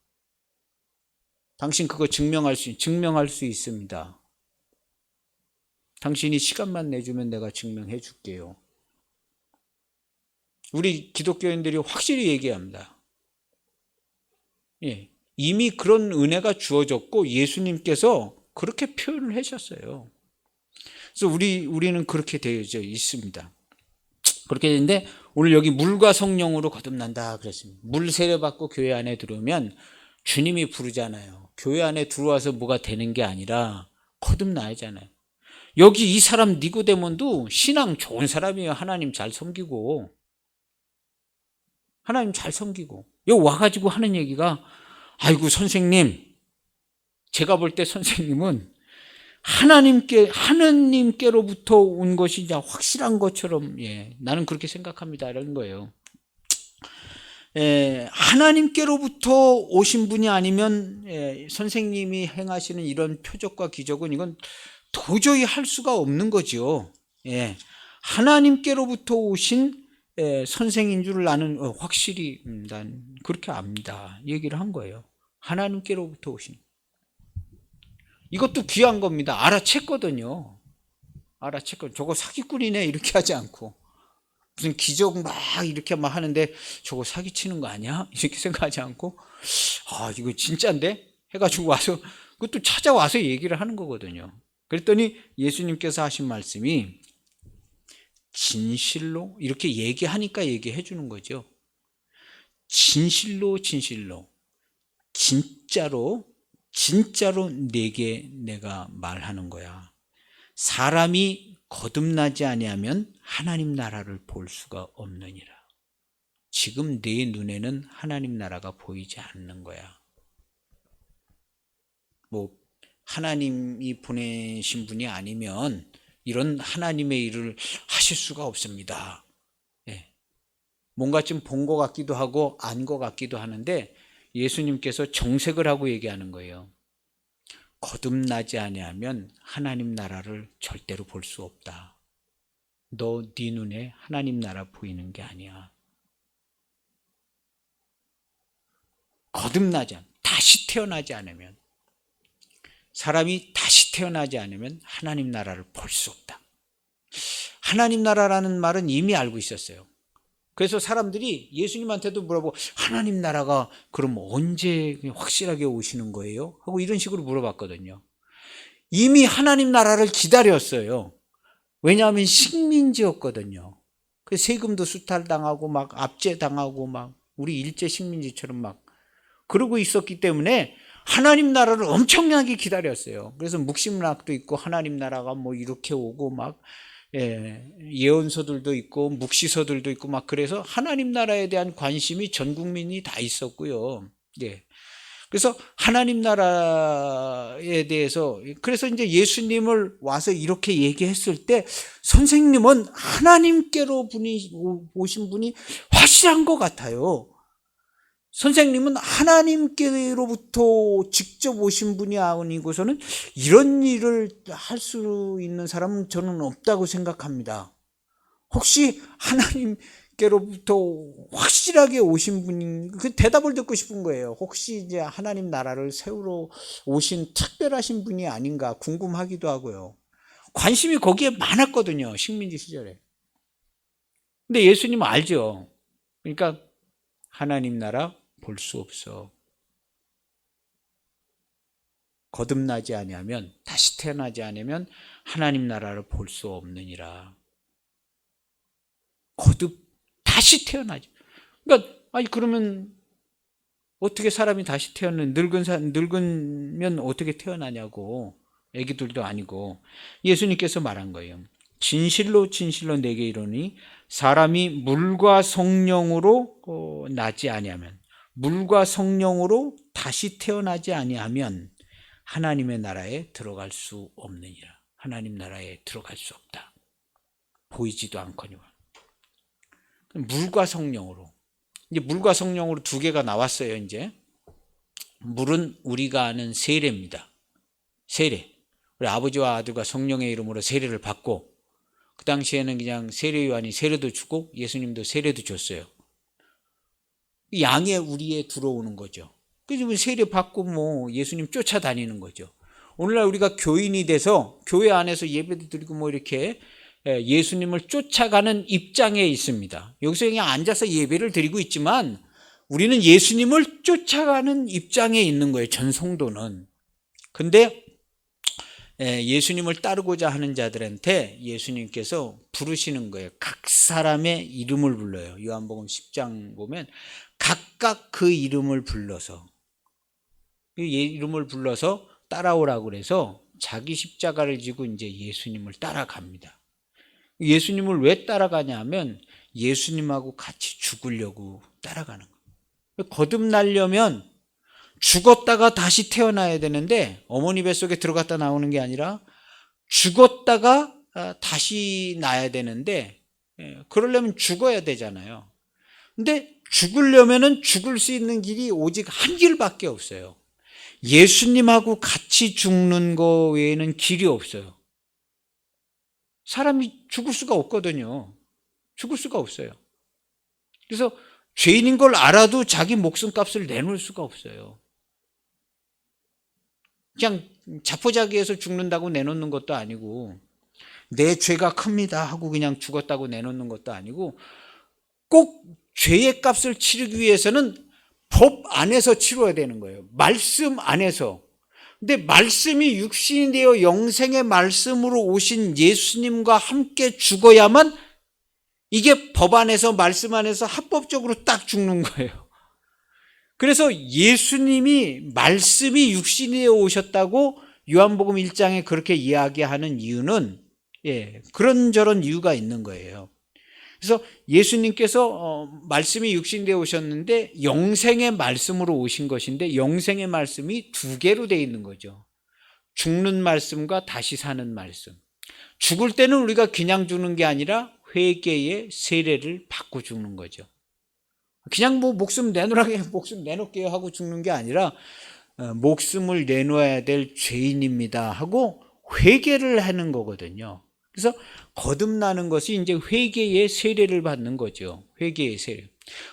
당신 그거 증명할 수 있습니다. 당신이 시간만 내주면 내가 증명해 줄게요. 우리 기독교인들이 확실히 얘기합니다. 예, 이미 그런 은혜가 주어졌고 예수님께서 그렇게 표현을 하셨어요. 그래서 우리는 그렇게 되어져 있습니다. 그렇게 되는데 오늘 여기 물과 성령으로 거듭난다 그랬습니다. 물 세례받고 교회 안에 들어오면 주님이 부르잖아요. 교회 안에 들어와서 뭐가 되는 게 아니라 거듭나야잖아요. 여기 이 사람 니고데몬도 신앙 좋은 사람이에요. 하나님 잘 섬기고 여기 와가지고 하는 얘기가 아이고 선생님, 제가 볼 때 선생님은 하나님께로부터 온 것이 이제 확실한 것처럼 나는 그렇게 생각합니다. 이런 거예요. 하나님께로부터 오신 분이 아니면 선생님이 행하시는 이런 표적과 기적은 이건 도저히 할 수가 없는 거죠. 하나님께로부터 오신 선생인 줄 나는 확실히 난 그렇게 압니다. 얘기를 한 거예요. 하나님께로부터 오신. 이것도 귀한 겁니다. 알아챘거든요. 저거 사기꾼이네 이렇게 하지 않고 무슨 기적 막 이렇게 막 하는데 저거 사기치는 거 아니야? 이렇게 생각하지 않고 이거 진짜인데? 해가지고 와서 그것도 찾아와서 얘기를 하는 거거든요. 그랬더니 예수님께서 하신 말씀이 진실로 이렇게 얘기하니까 얘기해 주는 거죠. 진실로 진짜로 내게 내가 말하는 거야. 사람이 거듭나지 아니하면 하나님 나라를 볼 수가 없느니라. 지금 내 눈에는 하나님 나라가 보이지 않는 거야. 하나님이 보내신 분이 아니면 이런 하나님의 일을 하실 수가 없습니다. 뭔가 좀 본 것 같기도 하고 안 것 같기도 하는데 예수님께서 정색을 하고 얘기하는 거예요. 거듭나지 아니하면 하나님 나라를 절대로 볼 수 없다. 네 눈에 하나님 나라 보이는 게 아니야. 다시 태어나지 않으면, 사람이 다시 태어나지 않으면 하나님 나라를 볼 수 없다. 하나님 나라라는 말은 이미 알고 있었어요. 그래서 사람들이 예수님한테도 물어보고 하나님 나라가 그럼 언제 확실하게 오시는 거예요? 하고 이런 식으로 물어봤거든요. 이미 하나님 나라를 기다렸어요. 왜냐하면 식민지였거든요. 그 세금도 수탈당하고 막 압제당하고 막 우리 일제 식민지처럼 막 그러고 있었기 때문에 하나님 나라를 엄청나게 기다렸어요. 그래서 묵시문학도 있고 하나님 나라가 뭐 이렇게 오고 막 예언서들도 있고 묵시서들도 있고 막 그래서 하나님 나라에 대한 관심이 전 국민이 다 있었고요. 그래서 하나님 나라에 대해서 그래서 이제 예수님을 와서 이렇게 얘기했을 때 선생님은 하나님께로 오신 분이 확실한 것 같아요. 선생님은 하나님께로부터 직접 오신 분이 아니고서는 이런 일을 할 수 있는 사람은 저는 없다고 생각합니다. 혹시 하나님께로부터 확실하게 오신 분인 그 대답을 듣고 싶은 거예요. 혹시 이제 하나님 나라를 세우러 오신 특별하신 분이 아닌가 궁금하기도 하고요. 관심이 거기에 많았거든요. 식민지 시절에. 근데 예수님은 알죠. 그러니까 하나님 나라 볼 수 없어. 거듭나지 아니하면, 다시 태어나지 않으면 하나님 나라를 볼 수 없느니라. 다시 태어나지. 그러니까 아니 그러면 어떻게 사람이 다시 늙으면 어떻게 태어나냐고. 애기들도 아니고. 예수님께서 말한 거예요. 진실로 진실로 내게 이르노니 사람이 물과 성령으로 나지 아니하면, 물과 성령으로 다시 태어나지 아니하면 하나님의 나라에 들어갈 수 없느니라. 하나님 나라에 들어갈 수 없다. 보이지도 않거니와. 물과 성령으로. 이제 물과 성령으로 두 개가 나왔어요. 이제 물은 우리가 아는 세례입니다. 세례. 우리 아버지와 아들과 성령의 이름으로 세례를 받고, 그 당시에는 그냥 세례 요한이 세례도 주고 예수님도 세례도 줬어요. 양의 우리에 들어오는 거죠. 그래서 세례 받고 뭐 예수님 쫓아다니는 거죠. 오늘날 우리가 교인이 돼서 교회 안에서 예배도 드리고 뭐 이렇게 예수님을 쫓아가는 입장에 있습니다. 여기서 그냥 앉아서 예배를 드리고 있지만 우리는 예수님을 쫓아가는 입장에 있는 거예요. 전 성도는. 근데 예수님을 따르고자 하는 자들한테 예수님께서 부르시는 거예요. 각 사람의 이름을 불러요. 요한복음 10장 보면 각각 그 이름을 불러서, 이름을 불러서 따라오라고 그래서 자기 십자가를 지고 이제 예수님을 따라갑니다. 예수님을 왜 따라가냐 하면 예수님하고 같이 죽으려고 따라가는 거예요. 거듭나려면 죽었다가 다시 태어나야 되는데, 어머니 뱃속에 들어갔다 나오는 게 아니라 죽었다가 다시 나야 되는데, 그러려면 죽어야 되잖아요. 근데 죽으려면은 죽을 수 있는 길이 오직 한 길밖에 없어요. 예수님하고 같이 죽는 거 외에는 길이 없어요. 사람이 죽을 수가 없거든요. 죽을 수가 없어요. 그래서 죄인인 걸 알아도 자기 목숨값을 내놓을 수가 없어요. 그냥 자포자기해서 죽는다고 내놓는 것도 아니고, 내 죄가 큽니다 하고 그냥 죽었다고 내놓는 것도 아니고, 꼭 죄의 값을 치르기 위해서는 법 안에서 치러야 되는 거예요. 말씀 안에서. 근데 말씀이 육신이 되어 영생의 말씀으로 오신 예수님과 함께 죽어야만 이게 법 안에서, 말씀 안에서 합법적으로 딱 죽는 거예요. 그래서 예수님이 말씀이 육신이 되어 오셨다고 요한복음 1장에 그렇게 이야기하는 이유는 그런저런 이유가 있는 거예요. 그래서 예수님께서 말씀이 육신이 되어 오셨는데 영생의 말씀으로 오신 것인데, 영생의 말씀이 두 개로 되어 있는 거죠. 죽는 말씀과 다시 사는 말씀. 죽을 때는 우리가 그냥 죽는 게 아니라 회개의 세례를 받고 죽는 거죠. 그냥 뭐 목숨 내놓으라게 목숨 내놓을게요 하고 죽는 게 아니라 목숨을 내놓아야 될 죄인입니다 하고 회개를 하는 거거든요. 그래서 거듭나는 것이 이제 회개의 세례를 받는 거죠. 회개의 세례.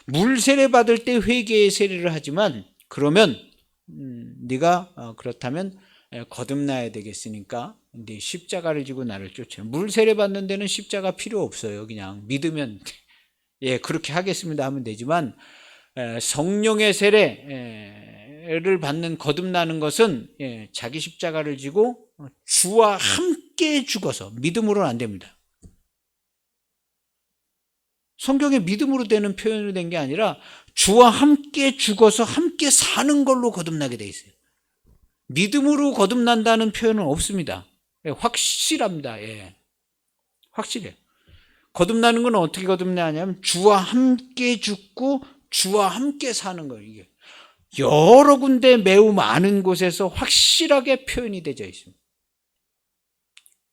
물 세례 받을 때 회개의 세례를 하지만, 그러면 네가 그렇다면 거듭나야 되겠으니까 네 십자가를 지고 나를 쫓아. 물 세례 받는 데는 십자가 필요 없어요. 그냥 믿으면 그렇게 하겠습니다 하면 되지만, 성령의 세례를 받는 거듭나는 것은 자기 십자가를 지고 주와 함께 죽어서, 믿음으로는 안 됩니다. 성경에 믿음으로 되는 표현으로 된 게 아니라 주와 함께 죽어서 함께 사는 걸로 거듭나게 돼 있어요. 믿음으로 거듭난다는 표현은 없습니다. 확실합니다. 확실해요. 거듭나는 건 어떻게 거듭나냐면 주와 함께 죽고 주와 함께 사는 거예요. 이게 여러 군데 매우 많은 곳에서 확실하게 표현이 되어 있습니다.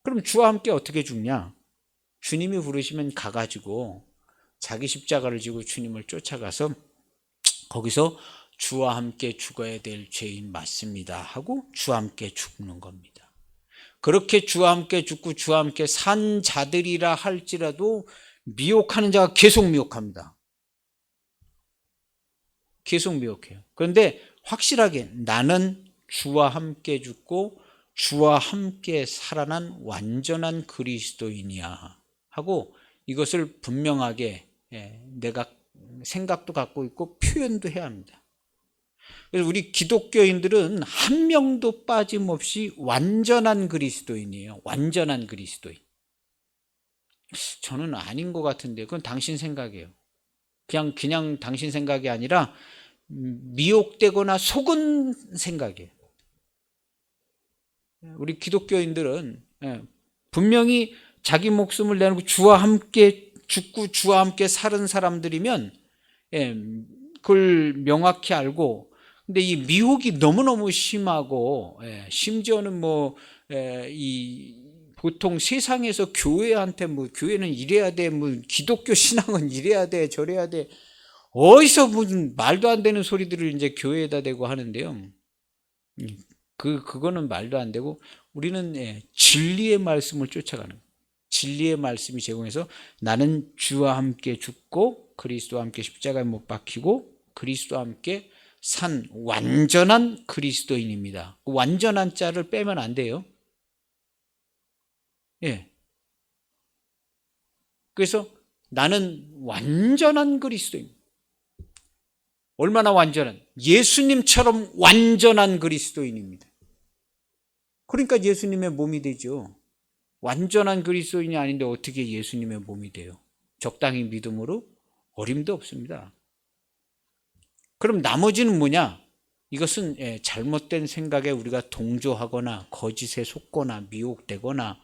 그럼 주와 함께 어떻게 죽냐? 주님이 부르시면 가가지고 자기 십자가를 지고 주님을 쫓아가서 거기서 주와 함께 죽어야 될 죄인 맞습니다 하고 주와 함께 죽는 겁니다. 그렇게 주와 함께 죽고 주와 함께 산 자들이라 할지라도 미혹하는 자가 계속 미혹합니다. 계속 미혹해요. 그런데 확실하게 나는 주와 함께 죽고 주와 함께 살아난 완전한 그리스도인이야 하고 이것을 분명하게 내가 생각도 갖고 있고 표현도 해야 합니다. 그래서 우리 기독교인들은 한 명도 빠짐없이 완전한 그리스도인이에요. 완전한 그리스도인. 저는 아닌 것 같은데 그건 당신 생각이에요. 그냥 당신 생각이 아니라 미혹되거나 속은 생각이에요. 우리 기독교인들은 분명히 자기 목숨을 내놓고 주와 함께 죽고 주와 함께 사는 사람들이면 그걸 명확히 알고, 근데 이 미혹이 너무너무 심하고 심지어는 보통 세상에서 교회한테 교회는 이래야 돼, 기독교 신앙은 이래야 돼, 저래야 돼, 어디서 무슨 말도 안 되는 소리들을 이제 교회에다 대고 하는데요. 그거는 말도 안 되고 우리는 진리의 말씀을 쫓아가는 거예요. 진리의 말씀이 제공해서 나는 주와 함께 죽고 그리스도와 함께 십자가에 못 박히고 그리스도와 함께 산 완전한 그리스도인입니다. 그 완전한 자를 빼면 안 돼요. 그래서 나는 완전한 그리스도입니다. 얼마나 완전한? 예수님처럼 완전한 그리스도인입니다. 그러니까 예수님의 몸이 되죠. 완전한 그리스도인이 아닌데 어떻게 예수님의 몸이 돼요? 적당히 믿음으로 어림도 없습니다. 그럼 나머지는 뭐냐? 이것은 잘못된 생각에 우리가 동조하거나 거짓에 속거나 미혹되거나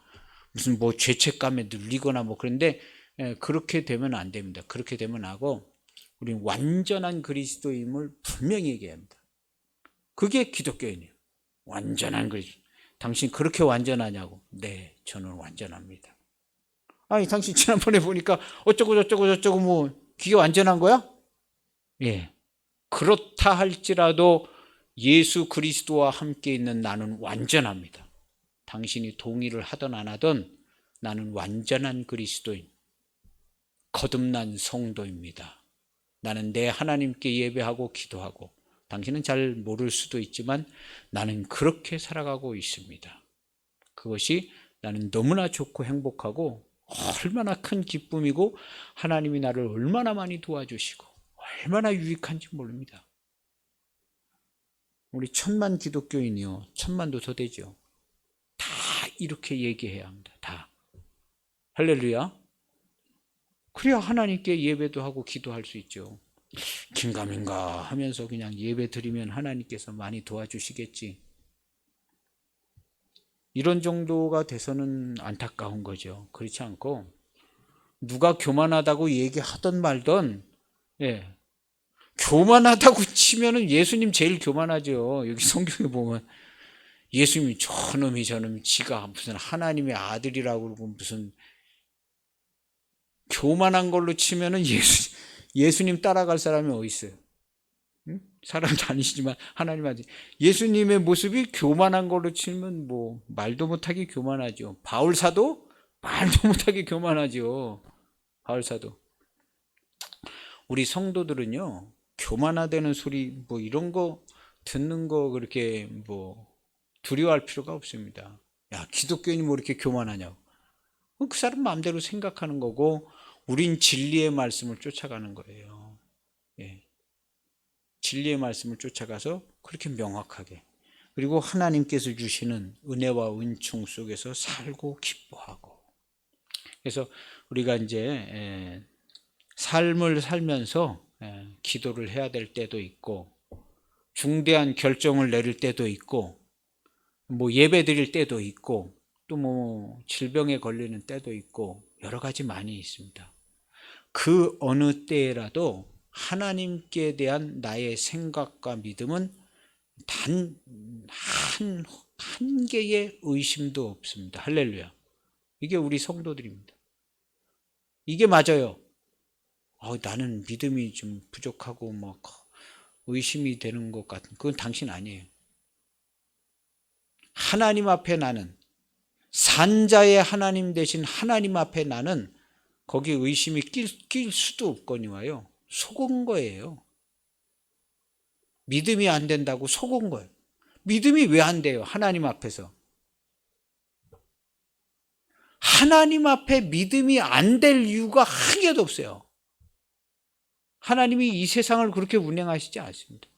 무슨 죄책감에 눌리거나 그런데 그렇게 되면 안 됩니다. 그렇게 되면 하고 우리는 완전한 그리스도임을 분명히 얘기해야 합니다. 그게 기독교인이에요. 완전한 그리스도. 당신 그렇게 완전하냐고. 네, 저는 완전합니다. 아니, 당신 지난번에 보니까 어쩌고 저쩌고 그게 완전한 거야? 예. 그렇다 할지라도 예수 그리스도와 함께 있는 나는 완전합니다. 당신이 동의를 하든 안 하든 나는 완전한 그리스도인, 거듭난 성도입니다. 나는 내 하나님께 예배하고 기도하고, 당신은 잘 모를 수도 있지만 나는 그렇게 살아가고 있습니다. 그것이 나는 너무나 좋고 행복하고 얼마나 큰 기쁨이고 하나님이 나를 얼마나 많이 도와주시고 얼마나 유익한지 모릅니다. 우리 1000만 기독교인이요, 1000만도 더 되죠. 다 이렇게 얘기해야 합니다. 다. 할렐루야. 그래야 하나님께 예배도 하고 기도할 수 있죠. 긴가민가 하면서 그냥 예배 드리면 하나님께서 많이 도와주시겠지, 이런 정도가 돼서는 안타까운 거죠. 그렇지 않고 누가 교만하다고 얘기하던 말던 교만하다고 치면은 예수님 제일 교만하죠. 여기 성경에 보면 예수님이 저놈이 지가 무슨 하나님의 아들이라고 그러고 무슨, 교만한 걸로 치면은 예수님 따라갈 사람이 어디 있어요? 응? 사람도 아니시지만 하나님 아들. 예수님의 모습이 교만한 걸로 치면 말도 못하게 교만하죠. 바울사도 말도 못하게 교만하죠. 바울사도. 우리 성도들은요, 교만하다는 소리 이런 거 듣는 거 그렇게 두려워할 필요가 없습니다. 야, 기독교인이 이렇게 교만하냐고. 그 사람 마음대로 생각하는 거고 우린 진리의 말씀을 쫓아가는 거예요. 진리의 말씀을 쫓아가서 그렇게 명확하게, 그리고 하나님께서 주시는 은혜와 은총 속에서 살고 기뻐하고. 그래서 우리가 이제 삶을 살면서 기도를 해야 될 때도 있고 중대한 결정을 내릴 때도 있고 예배 드릴 때도 있고 또 질병에 걸리는 때도 있고 여러 가지 많이 있습니다. 그 어느 때라도 하나님께 대한 나의 생각과 믿음은 단 한 개의 의심도 없습니다. 할렐루야. 이게 우리 성도들입니다. 이게 맞아요. 나는 믿음이 좀 부족하고 의심이 되는 것 같은, 그건 당신 아니에요. 하나님 앞에 나는, 산자의 하나님 되신 하나님 앞에 나는 거기 의심이 낄 수도 없거니와요. 속은 거예요. 믿음이 안 된다고 속은 거예요. 믿음이 왜 안 돼요? 하나님 앞에서. 하나님 앞에 믿음이 안 될 이유가 한 개도 없어요. 하나님이 이 세상을 그렇게 운행하시지 않습니다.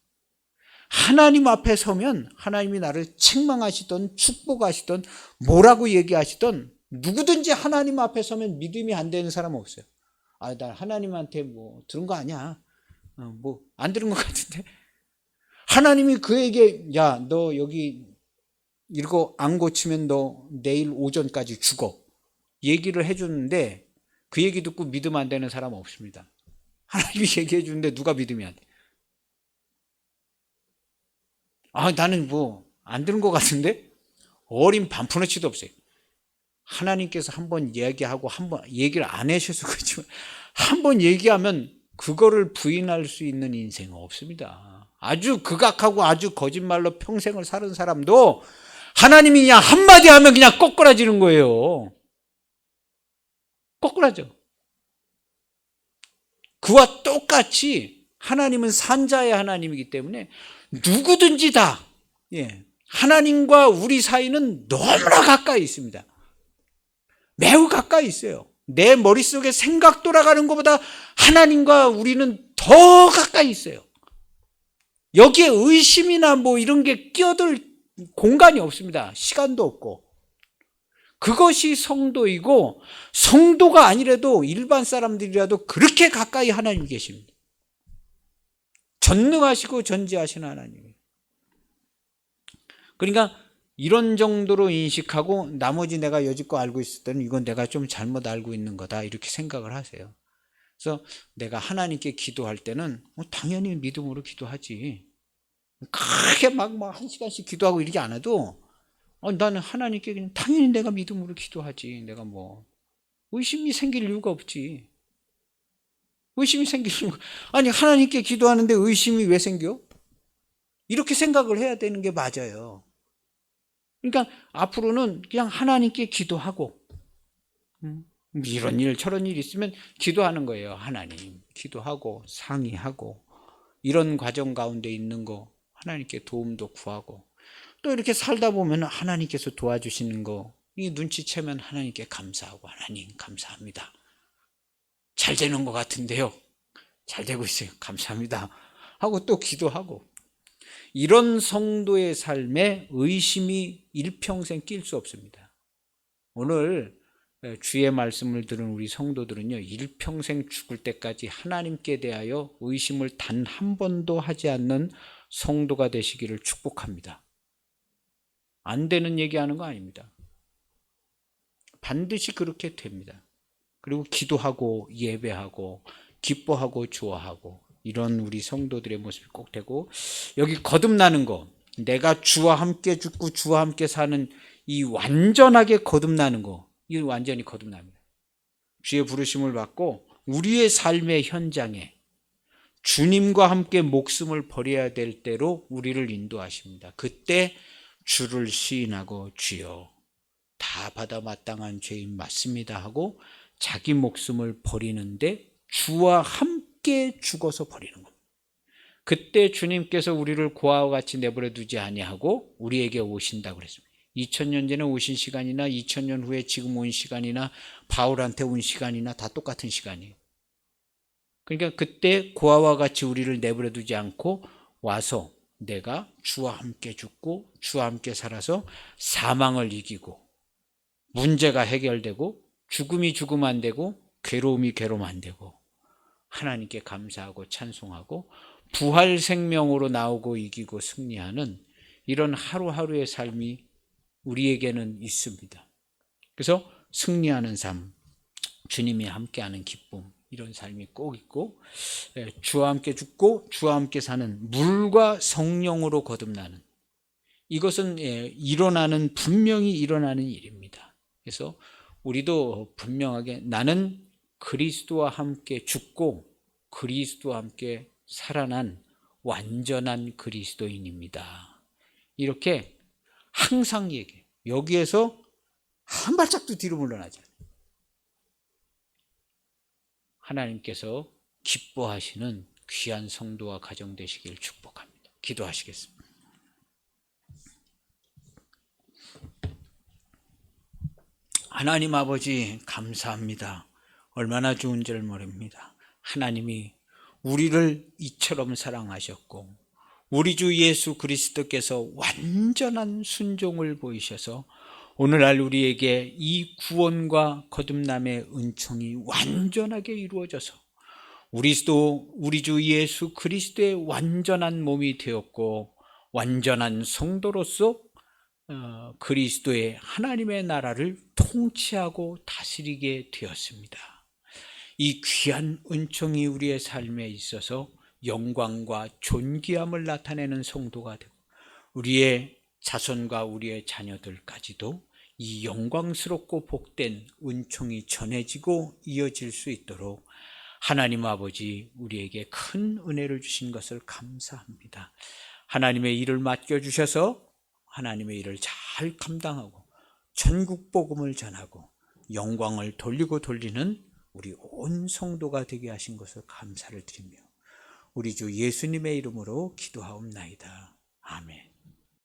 하나님 앞에 서면 하나님이 나를 책망하시던 축복하시던 뭐라고 얘기하시던 누구든지 하나님 앞에 서면 믿음이 안 되는 사람은 없어요. 아, 나 하나님한테 뭐 들은 거 아니야. 뭐 안 들은 것 같은데. 하나님이 그에게 야, 너 여기 이거 안 고치면 너 내일 오전까지 죽어. 얘기를 해주는데 그 얘기 듣고 믿음 안 되는 사람은 없습니다. 하나님이 얘기해 주는데 누가 믿음이 안 돼? 아, 나는 뭐 안 들은 것 같은데? 어린 반푼어치도 없어요. 하나님께서 한번 얘기하고 한번 얘기를 안 하셔서 그렇지만 한번 얘기하면 그거를 부인할 수 있는 인생은 없습니다. 아주 극악하고 아주 거짓말로 평생을 사는 사람도 하나님이 그냥 한마디 하면 그냥 꼬꾸라지는 거예요. 꼬꾸라져. 그와 똑같이 하나님은 산자의 하나님이기 때문에 누구든지 다 하나님과 우리 사이는 너무나 가까이 있습니다. 매우 가까이 있어요. 내 머릿속에 생각 돌아가는 것보다 하나님과 우리는 더 가까이 있어요. 여기에 의심이나 뭐 이런 게 끼어들 공간이 없습니다. 시간도 없고. 그것이 성도이고 성도가 아니라도 일반 사람들이라도 그렇게 가까이 하나님이 계십니다. 전능하시고 전지하시는 하나님이에요. 그러니까 이런 정도로 인식하고 나머지 내가 여지껏 알고 있을 때는 이건 내가 좀 잘못 알고 있는 거다 이렇게 생각을 하세요. 그래서 내가 하나님께 기도할 때는 당연히 믿음으로 기도하지. 크게 막 한 시간씩 기도하고 이러지 않아도 나는 하나님께 그냥 당연히 내가 믿음으로 기도하지. 내가 뭐 의심이 생길 이유가 없지. 의심이 생길 이유가 아니 하나님께 기도하는데 의심이 왜 생겨? 이렇게 생각을 해야 되는 게 맞아요. 그러니까 앞으로는 그냥 하나님께 기도하고 이런 일 저런 일 있으면 기도하는 거예요. 하나님 기도하고 상의하고 이런 과정 가운데 있는 거 하나님께 도움도 구하고 또 이렇게 살다 보면 하나님께서 도와주시는 거 이 눈치채면 하나님께 감사하고 하나님 감사합니다. 잘 되는 것 같은데요. 잘 되고 있어요. 감사합니다. 하고 또 기도하고 이런 성도의 삶에 의심이 일평생 낄 수 없습니다. 오늘 주의 말씀을 들은 우리 성도들은요, 일평생 죽을 때까지 하나님께 대하여 의심을 단 한 번도 하지 않는 성도가 되시기를 축복합니다. 안 되는 얘기하는 거 아닙니다. 반드시 그렇게 됩니다. 그리고 기도하고 예배하고 기뻐하고 좋아하고 이런 우리 성도들의 모습이 꼭 되고 여기 거듭나는 거 내가 주와 함께 죽고 주와 함께 사는 이 완전하게 거듭나는 거 이 완전히 거듭납니다. 주의 부르심을 받고 우리의 삶의 현장에 주님과 함께 목숨을 버려야 될 때로 우리를 인도하십니다. 그때 주를 시인하고 주여 다 받아 마땅한 죄인 맞습니다 하고 자기 목숨을 버리는데 주와 함께 죽어서 버리는 겁니다. 그때 주님께서 우리를 고아와 같이 내버려 두지 아니하고 우리에게 오신다고 그랬습니다. 2000년 전에 오신 시간이나 2000년 후에 지금 온 시간이나 바울한테 온 시간이나 다 똑같은 시간이에요. 그러니까 그때 고아와 같이 우리를 내버려 두지 않고 와서 내가 주와 함께 죽고 주와 함께 살아서 사망을 이기고 문제가 해결되고 죽음이 죽음 안 되고 괴로움이 괴로움 안 되고 하나님께 감사하고 찬송하고 부활 생명으로 나오고 이기고 승리하는 이런 하루하루의 삶이 우리에게는 있습니다. 그래서 승리하는 삶, 주님이 함께하는 기쁨 이런 삶이 꼭 있고 주와 함께 죽고 주와 함께 사는 물과 성령으로 거듭나는 이것은 분명히 일어나는 일입니다. 그래서 우리도 분명하게 나는 그리스도와 함께 죽고 그리스도와 함께 살아난 완전한 그리스도인입니다. 이렇게 항상 얘기해요. 여기에서 한 발짝도 뒤로 물러나지 않아요. 하나님께서 기뻐하시는 귀한 성도와 가정 되시길 축복합니다. 기도하시겠습니다. 하나님 아버지 감사합니다. 얼마나 좋은 줄 모릅니다. 하나님이 우리를 이처럼 사랑하셨고 우리 주 예수 그리스도께서 완전한 순종을 보이셔서 오늘날 우리에게 이 구원과 거듭남의 은총이 완전하게 이루어져서 우리 주 예수 그리스도의 완전한 몸이 되었고 완전한 성도로서 그리스도의 하나님의 나라를 통치하고 다스리게 되었습니다. 이 귀한 은총이 우리의 삶에 있어서 영광과 존귀함을 나타내는 성도가 되고 우리의 자손과 우리의 자녀들까지도 이 영광스럽고 복된 은총이 전해지고 이어질 수 있도록 하나님 아버지 우리에게 큰 은혜를 주신 것을 감사합니다. 하나님의 일을 맡겨주셔서 하나님의 일을 잘 감당하고 천국 복음을 전하고 영광을 돌리는 우리 온 성도가 되게 하신 것을 감사를 드리며 우리 주 예수님의 이름으로 기도하옵나이다. 아멘.